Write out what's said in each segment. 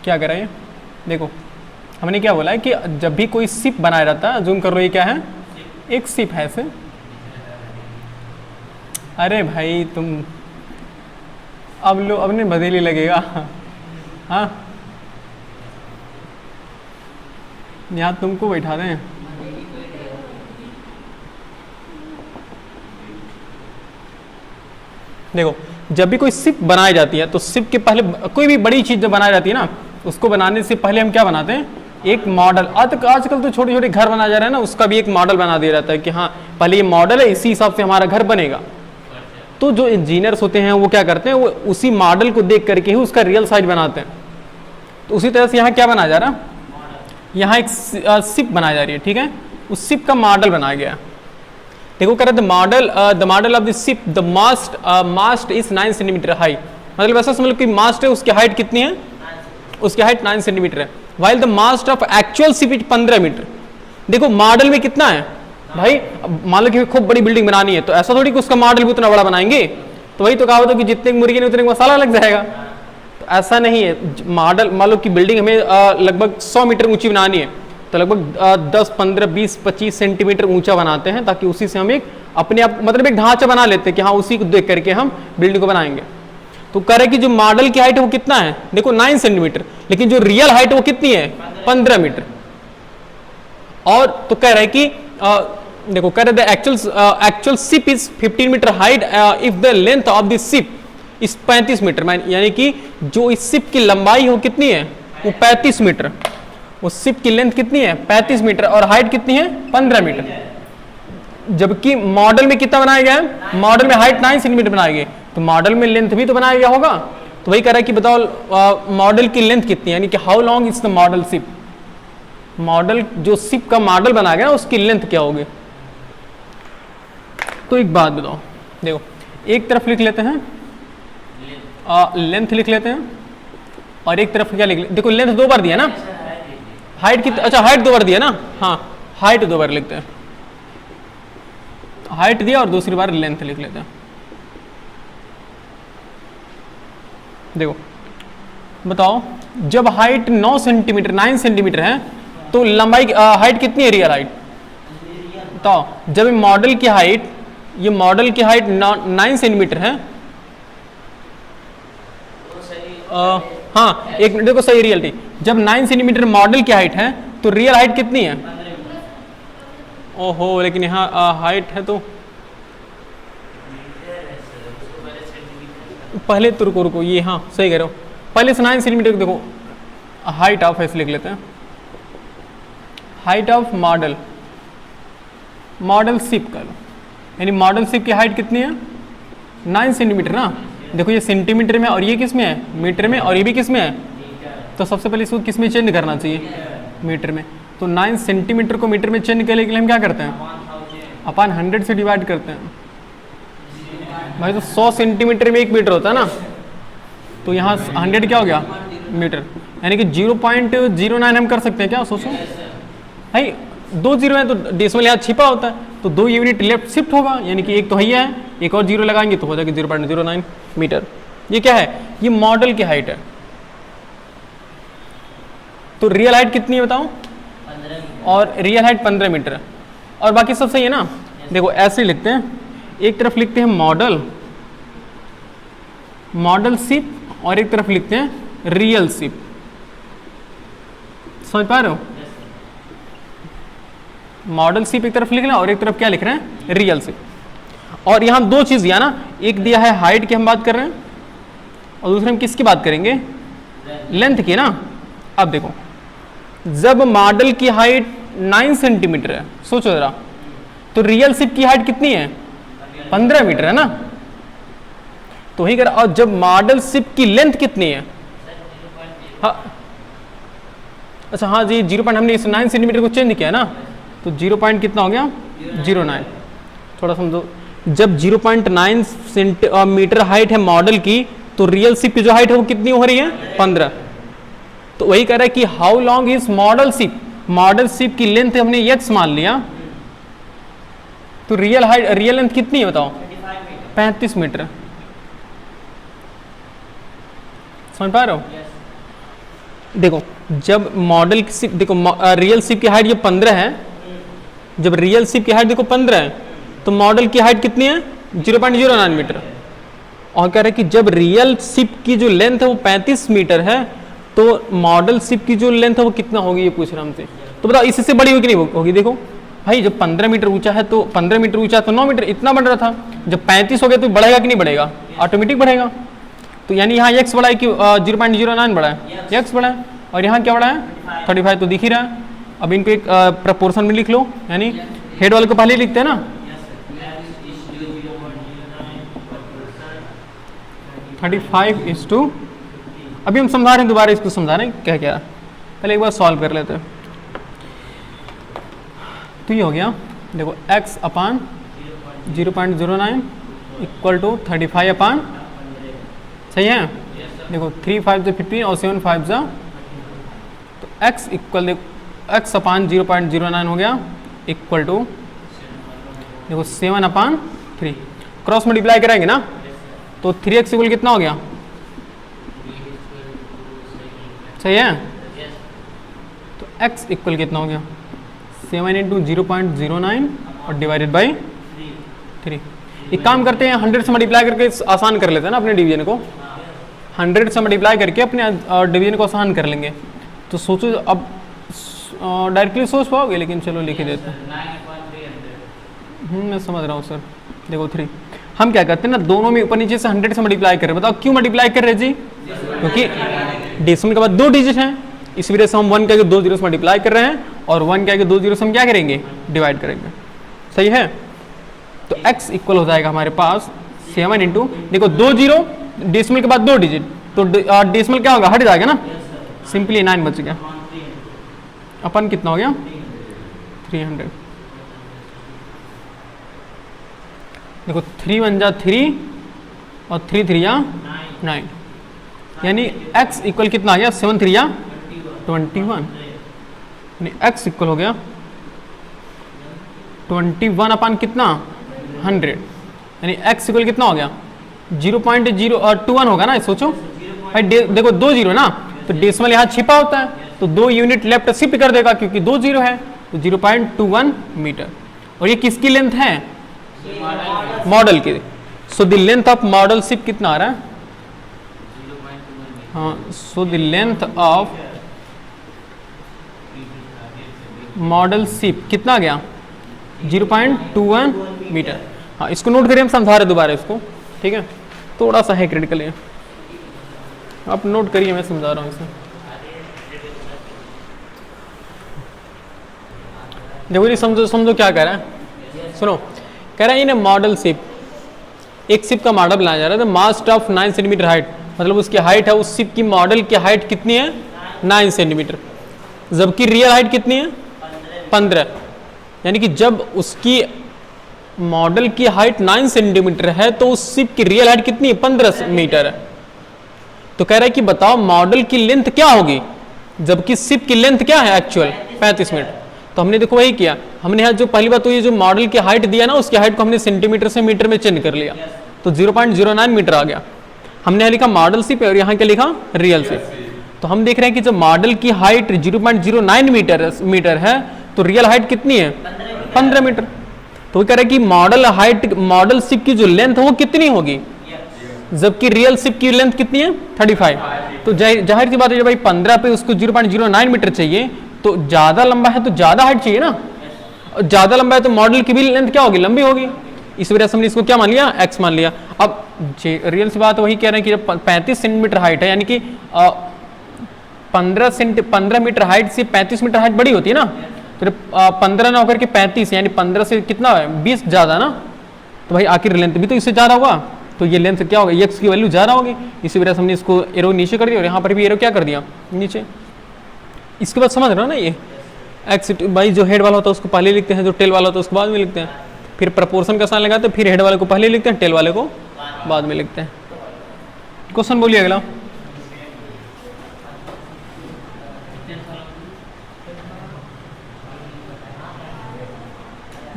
क्या करें, देखो हमने क्या बोला है कि जब भी कोई शिप बनाया जाता है, जूम कर लो, ये क्या है, एक शिप है ऐसे। अरे भाई तुम अब लो, अब नहीं बदली लगेगा। हाँ यहाँ तुमको बैठा दें। देखो जब भी कोई शिप बनाई जाती है तो शिप के पहले कोई भी बड़ी चीज जब बनाई जाती है ना, उसको बनाने से पहले हम क्या बनाते हैं, एक मॉडल। आजकल तो छोटे छोटे घर बनाया जा रहा है ना, उसका भी एक मॉडल बना दिया जाता है कि हाँ पहले ये मॉडल है, इसी हिसाब से हमारा घर बनेगा। तो जो इंजीनियर्स होते हैं वो क्या करते हैं, वो उसी मॉडल को देख करके ही उसका रियल साइज बनाते हैं। तो उसी तरह से यहाँ क्या बनाया जा रहा है, यहाँ एक शिप बनाई जा रही है, ठीक है, उस शिप का मॉडल बनाया गया। देखो कह रहे the model of the ship, the mast is 9 centimetre high. मतलब ऐसा समझ लो कि मास्ट है, उसकी हाइट कितनी है, उसकी हाइट 9 सेंटीमीटर है। While the mast of actual ship is 15 metre. देखो मॉडल में कितना है भाई, मान लो कि खूब बड़ी बिल्डिंग बनानी है, तो ऐसा थोड़ी कि उसका मॉडल भी उतना बड़ा बनाएंगे। तो वही तो कहा होता कि जितने मुर्गी नहीं उतने मसाला लग जाएगा। तो ऐसा नहीं है, मॉडल मान लो कि बिल्डिंग हमें लगभग 100 मीटर ऊंची बनानी है, तो लगभग 10, 15, 20, 25 सेंटीमीटर ऊंचा बनाते हैं, ताकि उसी से हम एक अपने आप मतलब एक ढांचा बना लेते हैं कि हाँ उसी को देख करके हम बिल्डिंग को बनाएंगे। तो कह रहे कि जो मॉडल की हाइट है वो कितना है, देखो 9 सेंटीमीटर, लेकिन जो रियल हाइट है वो कितनी है, 15 मीटर। और तो कह रहे कि देखो कह रहे the actual ship is 15 metre height if the length of the ship is 35 metre. यानी कि जो इस शिप की लंबाई हो कितनी है, वो 35 मीटर। वो शिप की लेंथ कितनी है, 35 मीटर, और हाइट कितनी है, 15 मीटर। जबकि मॉडल में कितना बनाया गया है, मॉडल में हाइट 9 सेंटीमीटर बनाई गई, तो मॉडल में लेंथ भी तो बनाया गया होगा। तो वही कह रहा है कि बताओ मॉडल की लेंथ कितनी है, यानी कि how long is the model ship. Model जो शिप का मॉडल बनाया गया उसकी लेंथ क्या होगी। तो एक बात बताओ, देखो एक तरफ लिख लेते हैं लेंथ लिख लेते हैं, और एक तरफ क्या लिख लेते, देखो लेंथ 2 बार दिया ना, हाइट की, अच्छा हाइट 2 बार दिया ना, हाँ हाइट 2 बार लिखते हैं, हाइट दिया और दूसरी बार लेंथ लिख लेते हैं। देखो बताओ जब हाइट 9 सेंटीमीटर 9 सेंटीमीटर है तो लंबाई हाइट कितनी है, रियल हाइट बताओ। जब मॉडल की हाइट, ये मॉडल की हाइट 9 सेंटीमीटर है, हाँ एक मिनट देखो सही रियलिटी, जब 9 सेंटीमीटर मॉडल की हाइट है तो रियल हाइट कितनी है, ओहो लेकिन यहाँ हाइट है तो पहले तो रुको ये, हाँ सही कह रहे हो, पहले से 9 सेंटीमीटर देखो, हाइट ऑफ ऐसे लिख लेते हैं, हाइट ऑफ मॉडल शिप कर लो, यानी मॉडल शिप की हाइट कितनी है, 9 सेंटीमीटर ना। देखो ये सेंटीमीटर में और ये किस में है, मीटर में, और ये भी किस में है, तो सबसे पहले इसको किस में चेंज करना चाहिए, मीटर में। तो 9 सेंटीमीटर को मीटर में चेंज करने के लिए हम क्या करते हैं, अपन 100 से डिवाइड करते हैं भाई। तो 100 सेंटीमीटर में 1 मीटर होता है ना, तो यहाँ 100 क्या हो गया, मीटर, यानी कि 0.09 हम कर सकते हैं क्या, सोचो भाई 2 जीरो है तो डेसिमल यहाँ छिपा होता है, तो 2 यूनिट लेफ्ट शिफ्ट होगा, यानी कि एक तो है, एक और जीरो लगाएंगे तो हो जाएगा 0.09 मीटर। ये क्या है, ये मॉडल की हाइट है। तो रियल हाइट कितनी है बताओ, और रियल हाइट 15 मीटर है, और बाकी सब सही है ना। देखो ऐसे लिखते हैं, एक तरफ लिखते हैं मॉडल शिप, और एक तरफ लिखते हैं रियल शिप। समझ पा रहे हो, मॉडल शिप एक तरफ लिख रहे हैं और एक तरफ क्या लिख रहे हैं, रियल शिप। और यहां 2 चीज दिया ना, एक दिया है हाइट की हम बात कर रहे हैं, और दूसरे हम किसकी बात करेंगे, लेंथ की ना। अब देखो जब मॉडल की हाइट 9 सेंटीमीटर है, सोचो जरा, तो रियल शिप की हाइट कितनी है, 15 मीटर है ना। तो वही कर, और जब मॉडल शिप की लेंथ कितनी है, हाँ अच्छा हाँ जी 0. हमने इस 9 सेंटीमीटर को चेंज किया ना, तो 0. कितना हो गया, 0.9। थोड़ा समझो, जब 0.9 सेंटीमीटर हाइट है मॉडल की, तो रियल शिप की जो हाइट है वो कितनी हो रही है, 15। तो वही कह रहा है कि how long is model ship, model ship की लेंथ हमने x मान लिया, तो रियल लेंथ कितनी है बताओ, 35 मीटर। समझ पा रहे हो, देखो जब मॉडल की सिप, देखो रियल सिप की हाइट ये 15 है, जब रियल सिप की हाइट देखो 15 है तो मॉडल की हाइट कितनी है 0.09 मीटर। और कह रहे हैं कि जब रियल सिप की जो लेंथ है वो 35 मीटर है तो मॉडल सिप की जो लेंथ है वो कितना होगी, ये पूछ रहा हमसे। तो बताओ इससे बड़ी होगी नहीं होगी। देखो भाई जब 15 मीटर ऊंचा है तो 15 मीटर ऊंचा तो 9 मीटर इतना बढ़ रहा था, जब 35 हो गया तो बढ़ेगा कि नहीं बढ़ेगा, ऑटोमेटिक बढ़ेगा। तो यानी यहाँ x बढ़ा है कि 0.09 बढ़ा है, x बढ़ा है। और यहाँ क्या बढ़ा है 35 तो दिख ही रहा है। अब इनको एक प्रपोर्शन में लिख लो, यानी हेड वाले को पहले लिखते हैं ना 35:, अभी हम समझा रहे हैं दोबारा इसको समझा रहे हैं क्या क्या, पहले एक बार सॉल्व कर लेते हैं। तो ये हो गया देखो x अपान 0.09 इक्वल टू 35 अपान, सही है। देखो 3 5 से 15 और 7 5 जा, तो x इक्वल देखो x अपान 0.09 हो गया इक्वल टू देखो 7 अपान 3, क्रॉस मल्टीप्लाई कराएंगे ना तो 3x इक्वल कितना हो गया, सही है। तो x इक्वल कितना हो गया 7 इंटू 0.09 और डिवाइडेड बाई 3। एक काम करते हैं 100 से मल्टीप्लाई करके आसान कर लेते हैं ना अपने डिवीजन को, 100 से मल्टीप्लाई करके अपने डिवीजन को आसान कर लेंगे। तो सोचो अब डायरेक्टली सोच पाओगे, लेकिन चलो लिख ही देते हैं। मैं समझ रहा हूँ सर। देखो 3 हम क्या करते हैं ना, दोनों में ऊपर नीचे से 100 से मल्टीप्लाई कर रहे हैं। बताओ क्यों मल्टीप्लाई कर रहे हैं जी, क्योंकि डेसिमल के बाद 2 डिजिट हैं, इस वजह से हम 1 के 2 जीरो से मल्टीप्लाई कर रहे हैं और 1 के 2 जीरो से हम क्या करेंगे, डिवाइड करेंगे, सही है। तो x इक्वल हो जाएगा हमारे पास 7 इंटू देखो 2 जीरो डेसिमल के बाद 2 डिजिट, तो डेसिमल क्या होगा, हट जाएगा ना, सिंपली 9 बच गया। अपन कितना हो गया 300। देखो 3 1 जा 3 और 3 3 या 9, यानी x इक्वल कितना आ गया 7 3 या 21, यानी x इक्वल हो गया 21 अपान कितना 100, यानी x इक्वल कितना हो गया 0.021 होगा ना। सोचो भाई देखो 2 जीरो ना, तो डेसिमल यहाँ छिपा होता है तो 2 यूनिट लेफ्ट शिफ्ट कर देगा क्योंकि 2 जीरो है, तो 0.21 मीटर। और ये किसकी लेंथ है, मॉडल की। So the length of model ship कितना आ रहा है, हाँ, so the length of model ship कितना आ गया 0.21 मीटर। हाँ, इसको नोट करिए, हम समझा रहे दोबारा इसको, ठीक है। थोड़ा सा है क्रिटिकल है, आप नोट करिए, मैं समझा रहा हूँ इसे। देखो जी समझो क्या कह रहा है, सुनो। कह रहा है इन मॉडल शिप, एक शिप का मॉडल बनाया जा रहा है, मास्ट ऑफ 9 सेंटीमीटर हाइट, मतलब उसकी हाइट है, उस शिप की मॉडल की हाइट कितनी है 9 सेंटीमीटर, जबकि रियल हाइट कितनी है 15। यानी कि जब उसकी मॉडल की हाइट 9 सेंटीमीटर है तो उस शिप की रियल हाइट कितनी है 15 मीटर है। तो कह रहा है कि बताओ मॉडल की लेंथ क्या होगी, जबकि शिप की लेंथ क्या है एक्चुअल 35 मीटर। तो हमने देखो वही किया, हमने यहाँ जो पहली बात तो ये जो मॉडल की हाइट दिया ना, उसकी हाइट को हमने सेंटीमीटर से मीटर में चेंज कर लिया, तो 0.09 मीटर आ गया। हमने यहाँ लिखा मॉडल शिप और यहाँ क्या लिखा रियल शिप। तो हम देख रहे हैं कि जब मॉडल की हाइट 0.09 मीटर है तो रियल हाइट कितनी है 15 मीटर। तो वो कह रहे हैं कि मॉडल शिप की जो लेंथ है वो कितनी होगी, जबकि रियल शिप की लेंथ कितनी है 35। तो जाहिर सी बात है, जब भाई 15 पे उसको 0.09 मीटर चाहिए, तो ज्यादा लंबा है तो ज्यादा हाइट चाहिए ना, ज्यादा लंबा है तो मॉडल की भी लेंथ क्या होगी, लंबी होगी। इस वजह से हमने इसको क्या मान लिया, x मान लिया। अब रियल सी बात वही कह रहे हैं कि जब 35 सेंटीमीटर हाइट है, यानी कि 15 मीटर हाइट से 35 मीटर हाइट बड़ी होती है ना, तो 15 ना होकर के 35, यानी 15 से कितना है 20 ज्यादा ना, तो भाई आखिर लेंथ भी तो इससे ज्यादा होगा, तो ये लेंथ क्या होगा, x की वैल्यू ज्यादा होगी। इसी वजह से हमने इसको एरो नीचे कर दिया और यहाँ पर भी एरो क्या कर दिया नीचे। इसके बाद समझ रहे हो ना, ये एक्स भाई जो हेड वाला होता है उसको पहले लिखते हैं, जो टेल वाला होता है उसको बाद में लिखते हैं, फिर प्रपोर्शन का साइन लगाते हैं, फिर हेड वाले को पहले लिखते हैं, टेल वाले को बाद में लिखते हैं। क्वेश्चन बोलिए अगला।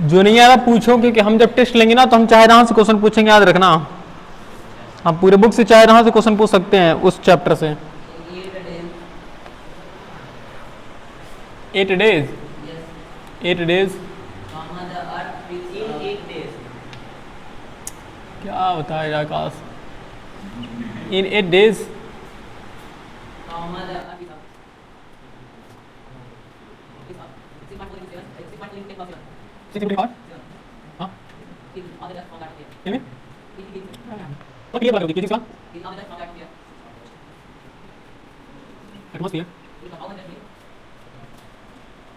जो नहीं आ रहा पूछो, क्योंकि हम जब टेस्ट लेंगे ना तो हम चाहे रहा से क्वेश्चन पूछेंगे, याद रखना। हम पूरे बुक से चाहे रहा से क्वेश्चन पूछ सकते हैं उस चैप्टर से। 8 days, Yes. 8 days, Comma the earth within 8 days. क्या बताएगा आकाश, in 8 days, Comma the earth is up. It's up. 6.4 10 power 7. 6 हाँ It is all the dust from that here. कितने It is तो क्लियर बात होगी किसी का it is all the dust from that here. Atmosphere It is how much that means?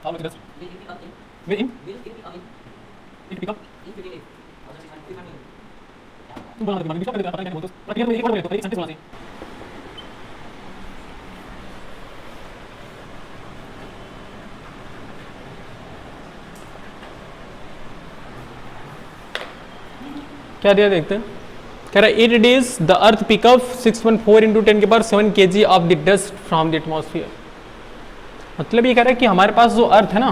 How much dust Will it be up in? Within Will it be up in? It pick up In 15 days. Also 600 million. तुम बोलना दिमाग में पता नहीं क्या बोलते हो पर क्लियर में एक बार बोले तो एक सेंटेंस बोलना चाहिए क्या दिया देखते हैं कह रहा है 8 days the earth pick up 6.4 into 10 के power 7 kg of the dust from the atmosphere मतलब ये कह रहा है कि हमारे पास जो अर्थ है ना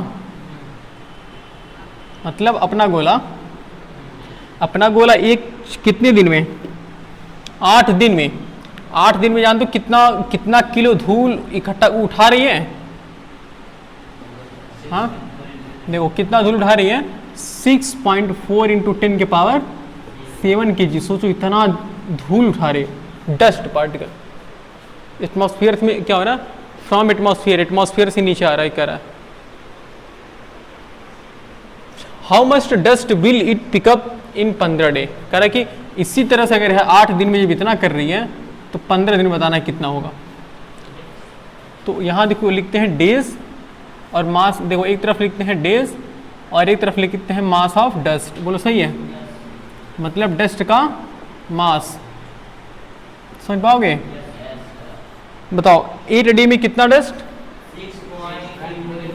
मतलब अपना गोला एक कितने दिन में 8 दिन में 8 दिन में जानते हो कितना किलो धूल इकट्ठा उठा रही है हाँ देखो कितना धूल उठा रही है 6.4 into 10 के पावर 7 kg सोचो इतना धूल उठा रहे डस्ट पार्टिकल एटमॉस्फेयर में क्या हो रहा है फ्रॉम एटमॉस्फेयर से नीचे आ रहा है कह रहा है how much dust will it pickup in 15 day कह रहा है कि इसी तरह से अगर है 8 दिन में जब इतना कर रही है तो 15 दिन में बताना है कितना होगा तो यहाँ देखो लिखते हैं डेज और मास देखो एक तरफ लिखते हैं डेज और एक तरफ लिखते हैं मास ऑफ डस्ट बोलो सही है मतलब डस्ट का मास समझ पाओगे बताओ 8 डे में कितना डस्ट 6.5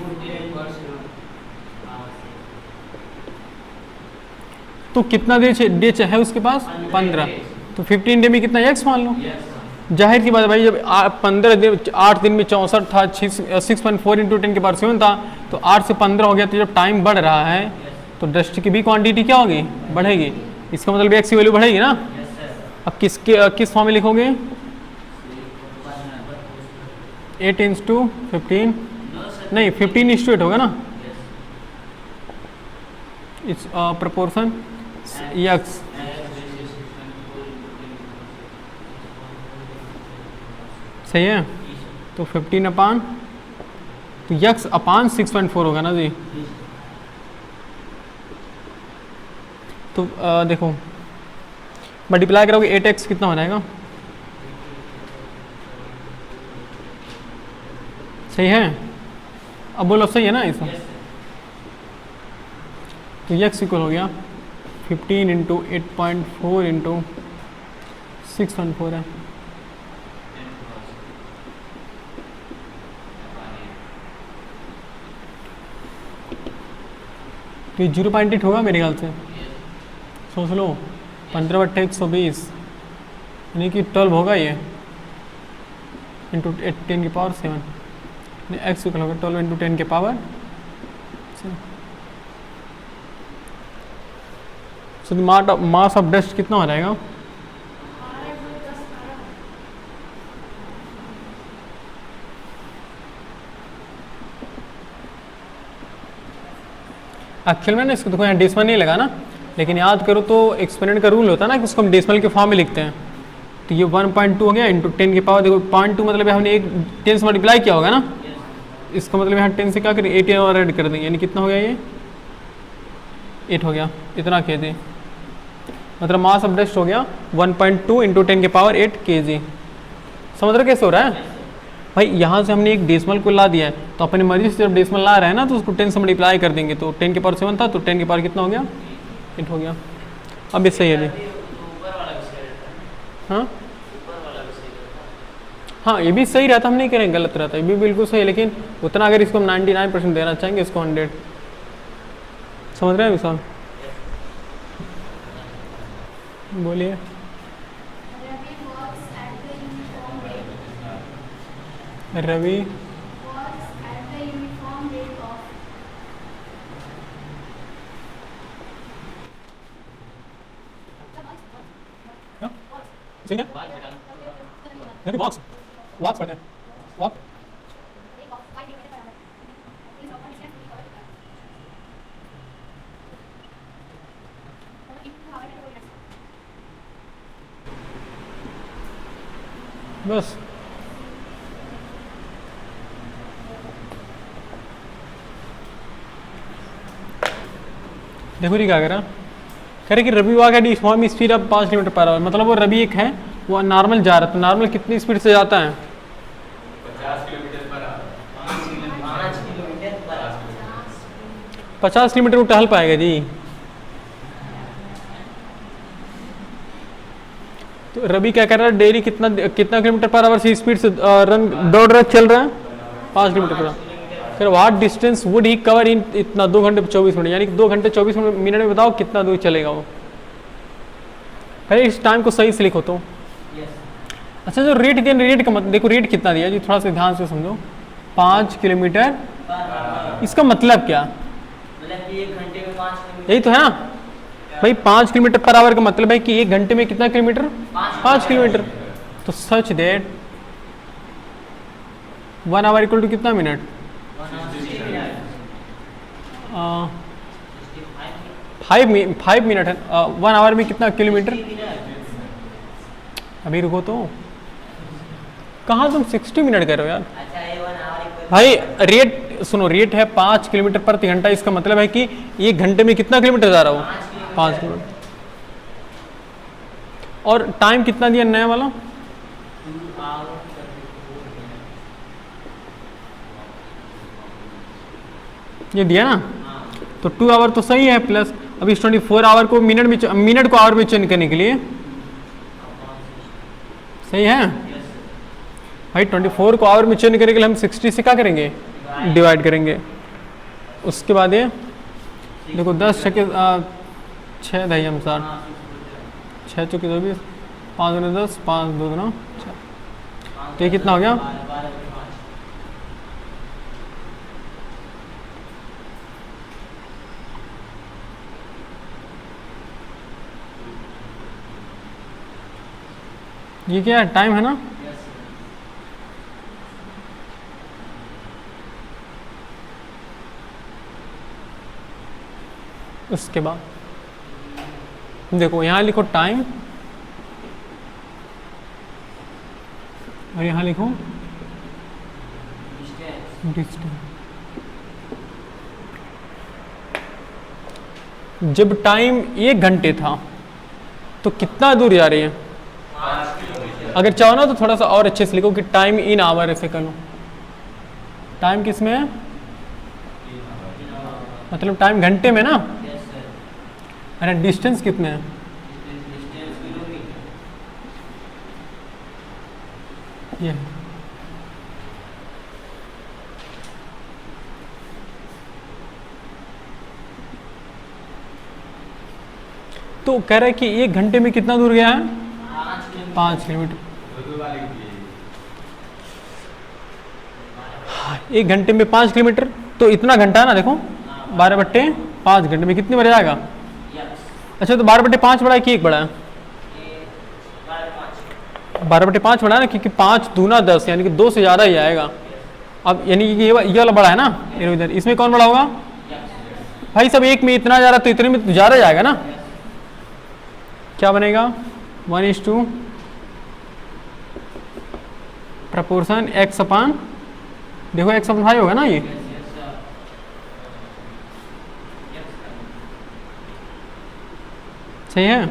तो कितना डे है उसके पास 15 तो 15 डे में कितना एक्स मान लो जाहिर सी बात है भाई जब 15 दिन 8 दिन में 64 था 6.4 into 10 के पावर 7 था तो 8 से 15 हो गया तो जब टाइम बढ़ रहा है तो डस्ट की भी क्वांटिटी क्या होगी बढ़ेगी इसका मतलब एक्स की वैल्यू बढ़ेगी ना अब किस फॉर्म में लिखोगे 8 into 15 नहीं 15:8 होगा ना इट्स प्रोपोर्शन एक्स सही है तो 15 अपान तो यक्स अपान 6.4 होगा ना जी तो देखो मल्टीप्लाई करोगे 8x कितना हो जाएगा सही है अब बोलो सही है ना इसमें तो यक्स इक्वल हो गया 15 into 8.4 into 6.4 है तो ये 0.8 होगा मेरे ख्याल से सोच लो 15/120 यानी कि 12 होगा ये इंटू 10 की पावर 7 एक्स इक्वल होगा 12 into 10 के power so mass of dust कितना हो जाएगा एक्चुअल में ना इसको देखो यहाँ डेसिमल नहीं लगा ना लेकिन याद करो तो एक्सपोनेंट का रूल होता है ना कि उसको हम डेसिमल के फॉर्म में लिखते हैं तो ये 1.2 हो गया इंटू 10 के पावर देखो 0.2 मतलब हमने एक 10 से मल्टीप्लाई किया होगा ना इसका मतलब यहाँ 10 से क्या करें 8 और ऐड कर देंगे यानी कितना हो गया ये 8 हो गया इतना kg मतलब मास ऑफ डस्ट हो गया 1.2 इंटू 10 के पावर 8 kg समझ रहे कैसे हो रहा है भाई यहाँ से हमने एक डेसिमल को ला दिया है तो अपनी मर्जी से जब डेसिमल ला रहा है ना तो उसको 10 से मल्टीप्लाई कर देंगे तो 10 के पावर 7 था तो 10 के पावर कितना हो गया 8 हो गया अब ये सही है जी हाँ हाँ ये भी सही रहता हम नहीं करेंगे गलत रहता ये भी बिल्कुल सही है लेकिन उतना अगर इसको हम 99% देना चाहेंगे इसको 100 समझ रहे हैं विशाल बोलिए रवि वॉक्स वॉक्स पढ़ते हैं वॉक बस। देखो ये क्या कह रहा, कह रहे कि Ravi walk at uniform speed of 5 kilometre per hour, मतलब वो रवि एक है वो नॉर्मल जा रहा था, नॉर्मल कितनी स्पीड से जाता है? 5 किलोमीटर पर आवर। 50 किलोमीटर वो टहल पाएगा जी। तो रवि क्या कर रहा है, डेली कितना कितना किलोमीटर पर आवर से स्पीड से रन दौड़ रहा चल रहा है? 5 किलोमीटर पर आवर। फिर what distance would he cover in इतना 2 घंटे 24 मिनट, यानी कि 2 घंटे 24 मिनट में बताओ कितना दूर चलेगा वो। पहले इस टाइम को सही से लिखो तो। अच्छा जो रेट दिया, रेट का मतलब देखो, रेट कितना दिया जी, थोड़ा सा ध्यान से समझो। 5 किलोमीटर, इसका मतलब क्या? मतलब कि 1 घंटे में 5 किलोमीटर। यही तो है ना भाई, 5 किलोमीटर पर आवर का मतलब है कि 1 घंटे में कितना किलोमीटर? 5 किलोमीटर। तो such that 1 hour equal to कितना मिनट? 5 मिनट है। 1 आवर में कितना किलोमीटर? अभी रुको तो, कहाँ तुम 60 मिनट कर रहे हो यार? अच्छा ये 1 आवर भाई रेट सुनो, रेट है 5 किलोमीटर प्रति घंटा, इसका मतलब है कि 1 घंटे में कितना किलोमीटर जा रहा हो? 5 किलोमीटर। और टाइम कितना दिया नया वाला? ये दिया ना, तो 2 आवर तो सही है, प्लस अब इस 24 आवर को मिनट में, मिनट को आवर में चेंज करने के लिए सही है भाई। 24 को आवर में चेंज करने के लिए हम 60 से क्या करेंगे? डिवाइड करेंगे। उसके बाद ये देखो 10 छके 6 दही हम 60, 6 चौके 24, 5 दूनी 10, 5 2 दूना 6, तो ये कितना हो गया? ये क्या है? टाइम है ना। उसके बाद देखो यहाँ लिखो टाइम और यहाँ लिखो डिस्टेंस। जब टाइम 1 घंटे था तो कितना दूर जा रही है? अगर चाहो ना तो थोड़ा सा और अच्छे से लिखो कि टाइम इन आवर, ऐसे कर लो। टाइम किस में है? मतलब टाइम घंटे में ना। अरे डिस्टेंस कितने है? ये तो कह रहा है कि 1 घंटे में कितना दूर गया है? 5 किलोमीटर। 1 घंटे में 5 किलोमीटर, तो इतना घंटा है ना, देखो 12/5 घंटे में कितनी बार जाएगा? अच्छा तो 12/5 बड़ा है कि 1 बड़ा है? 12/5 बड़ा है ना, क्योंकि 5 दूना 10, यानी कि 2 से ज़्यादा ही आएगा। अब यानी कि ये वाला बड़ा है ना, इधर इसमें कौन बड़ा होगा भाई? सब 1 में इतना जा रहा तो इतने में तो ज़्यादा जाएगा ना। क्या बनेगा? 1:2 प्रपोर्शन x अपान, देखो x अपान 5 होगा ना ये। सही है?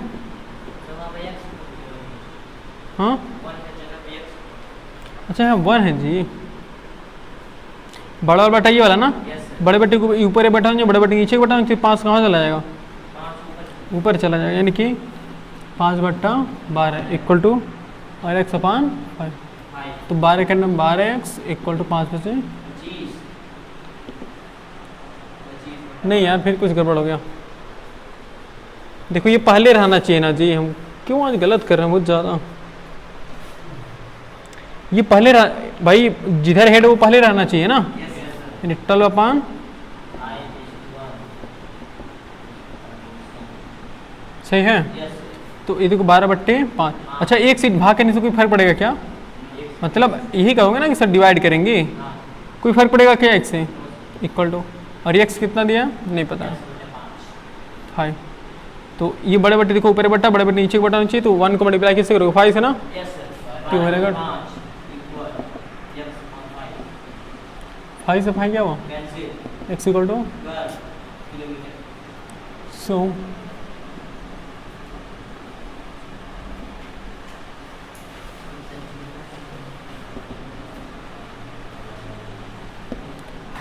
हाँ अच्छा है 1 है जी। बड़ा और बटा ये वाला ना, बड़े बटे को ऊपर बैठा हूँ, बड़े बटे नीचे बैठा हूँ, 5 कहाँ चला जाएगा? ऊपर चला जाएगा, यानी कि 5/12 इक्वल टू और x अपान 5। तो 12 के अंदर 12x इक्वल टू 5 में से नहीं यार, फिर कुछ गड़बड़ हो गया। देखो ये पहले रहना चाहिए ना जी, हम क्यों आज गलत कर रहे हैं बहुत ज़्यादा। ये पहले भाई जिधर हेड वो पहले रहना चाहिए ना, यानी 12 सही है। तो ये देखो 12/5। अच्छा एक सीट भाग करने से कोई फर्क पड़ेगा क्या? मतलब यही कहोगे ना कि सर डिवाइड करेंगे, कोई फर्क पड़ेगा क्या x से? इक्वल टू, और x कितना दिया नहीं पता है 5। तो ये बड़े बट्टे देखो ऊपर बट्टा, बड़े बट्टे नीचे बटा नीचे, तो 1 को मल्टीप्लाई किससे करोगे? 5 है ना। क्यों हो रहेगा? 5 से 5 क्या हुआ? x equal to so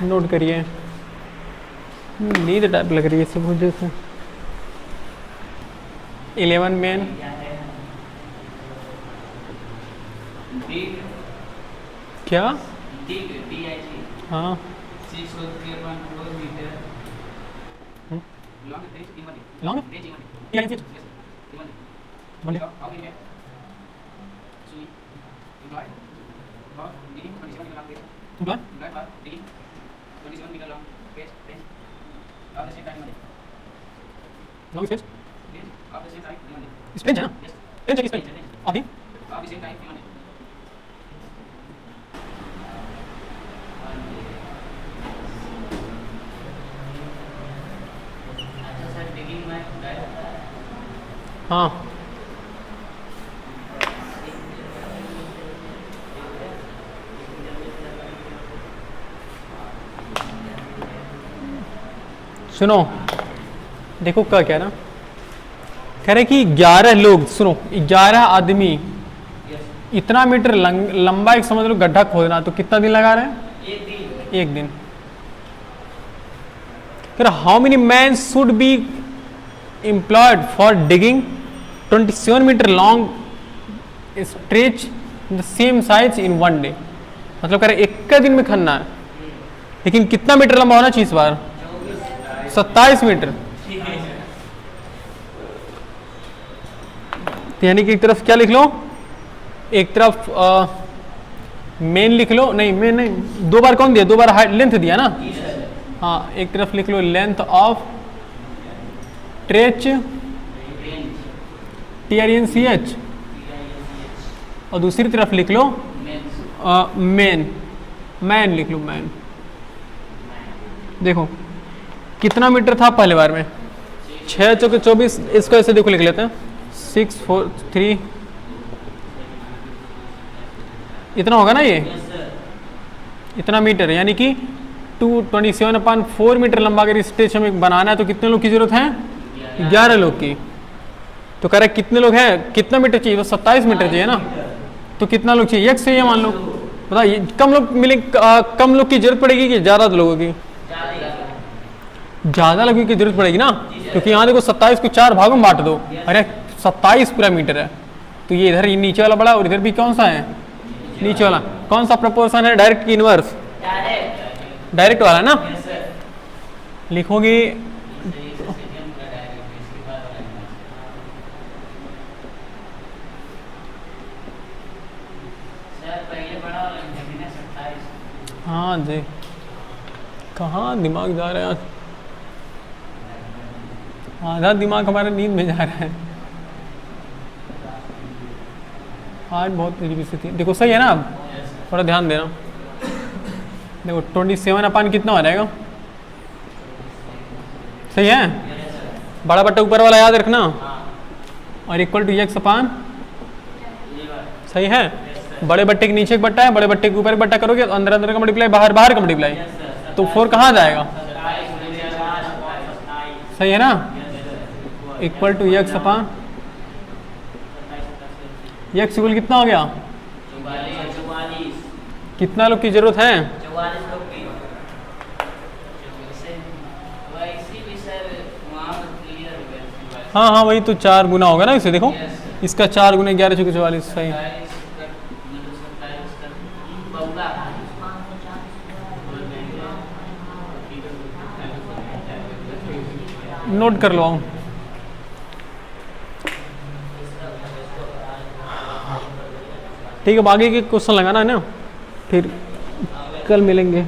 note करिए, नींद टाइप लग रही है सब मुझे से। 11 मेन क्या? हाँ लॉन्ग स्पेन है ना? स्पेन चाहिए स्पेन अभी हाँ सुनो देखो क्या कह रहा, कह रहे कि 11 लोग, सुनो 11 आदमी इतना मीटर लंबा एक समझ लो गड्ढा खोदना, तो कितना दिन लगा रहे हैं? एक दिन। कह रहा how many man should be employed for digging 27 metre long stretch the same size in 1 day. मतलब कह रहे एक दिन में खनना है, लेकिन कितना मीटर लंबा होना चाहिए इस बार? 27 मीटर। यानी कि एक तरफ क्या लिख लो, एक तरफ मेन लिख लो, नहीं मेन नहीं, 2 बार कौन दिया? 2 बार हाइट लेंथ दिया ना? हाँ एक तरफ लिख लो लेंथ ऑफ ट्रेच TRNCH और दूसरी तरफ लिख लो मैन लिख लो मैन। देखो कितना मीटर था पहले बार में? 6 चौके 24। इसको ऐसे देखो लिख लेते हैं 6 4 3 इतना होगा ना ये, इतना मीटर, यानी कि 227/4 मीटर लंबा अगर स्टेज हमें बनाना है तो कितने लोग की जरूरत है? 11 लोग की। तो कह रहे कितने लोग हैं, कितना मीटर चाहिए? तो 27 मीटर चाहिए ना, तो कितना लोग चाहिए? 1 चाहिए मान लो। बताइए कम लोग कम लोग की जरूरत पड़ेगी कि ज़्यादा लोगों की? ज़्यादा लोगों की जरूरत पड़ेगी ना, क्योंकि यहाँ देखो 27 को 4 भागों में बांट दो, अरे 27 पूरा मीटर है, तो ये इधर नीचे वाला बड़ा और इधर भी कौन सा है? नीचे वाला। कौन सा प्रोपोर्शन है? डायरेक्ट की इनवर्स? डायरेक्ट वाला ना। लिखोगे हाँ जी, कहाँ दिमाग जा रहा है? आधा दिमाग हमारा नींद में जा रहा है। आज बहुत तरीके से थी। देखो सही है ना, अब थोड़ा ध्यान देना। देखो 27 कितना हो जाएगा? सही है? बड़ा बट्टा ऊपर वाला याद रखना, और इक्वल टू x अपान, सही है? बड़े बट्टे के नीचे एक बट्टा है, बड़े बट्टे के ऊपर एक बट्टा करोगे तो अंदर अंदर का मल्टीप्लाई, बाहर बाहर का मल्टीप्लाई, तो 4 कहाँ जाएगा? सही है ना? Equal to x upon x equal कितना हो गया? 44। कितना लोग की जरूरत है? 44 लोग की। हाँ हाँ वही तो 4 गुना होगा ना इसे। देखो इसका 4 गुना 11 चौके 44। सही, नोट कर लो। ठीक है, अब आगे के क्वेश्चन लगाना है ना, फिर कल मिलेंगे।